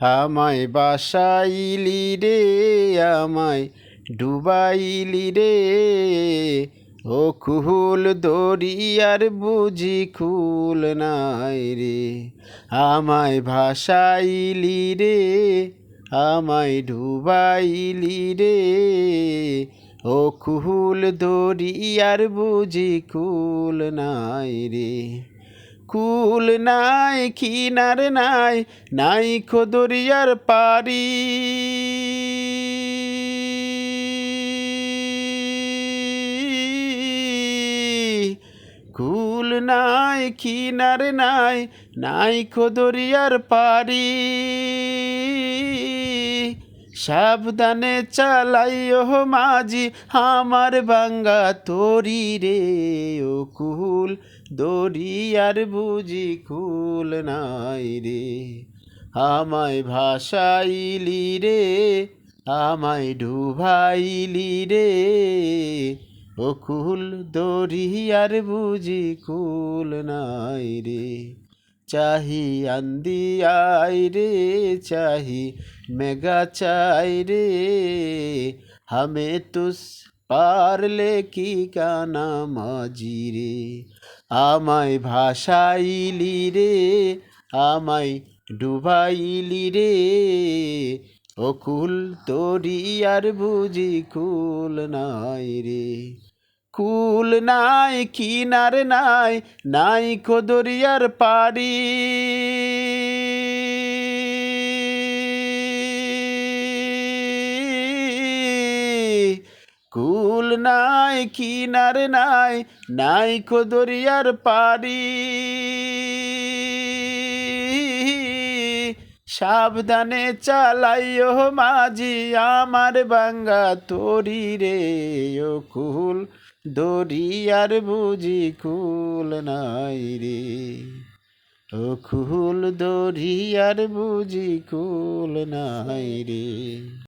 আমায় বাসাইলি রে, আমায় ডুবাইলি রে, ও কুহুল দরিয়ার বুঝি কুল নাই রে। আমায় ভাসাইলি রে, আমায় ডুবাইলি রে, ও কুহুল দরিয়ার বুঝি কুল নাই রে। কুল নাই কিনার নাই, নাই খো দরিয়ার পারি, কুল নাই কিনার নাই, নাই খো দরিয়ার পারি। সাবধানে চালাইও মাঝি আমার বাঙ্গা তরি রে, ও কুল দরিয়ার বুঝি কুল নাই রে। আমায় ভাসাইলি রে, আমায় ডুবাইলি রে, ও কুল দরিয়ার বুঝি কুল নাই রে। চাহি আন্দিয়াই রে, চাহি মেঘা চাই রে, হামে তুস পারলে কি কানা মাঝি রে। আমায় ভাসাইলি রে, আমায় ডুবাইলি রে, ও কুল দরিয়ার বুঝি কুল নাই রে। কুল নাই কিনার নাই, নাই খো দরিয়ার পারি, কুল নাই কিনার নাই, নাই খো দরিয়ার পারি। সাবধানে চালাইও মাঝি আমার বাঙ্গা তরি রে, ও কুল দরিয়ার বুঝি কুল নাই রে, ও কুল দরিয়ার বুঝি কুল নাই রে।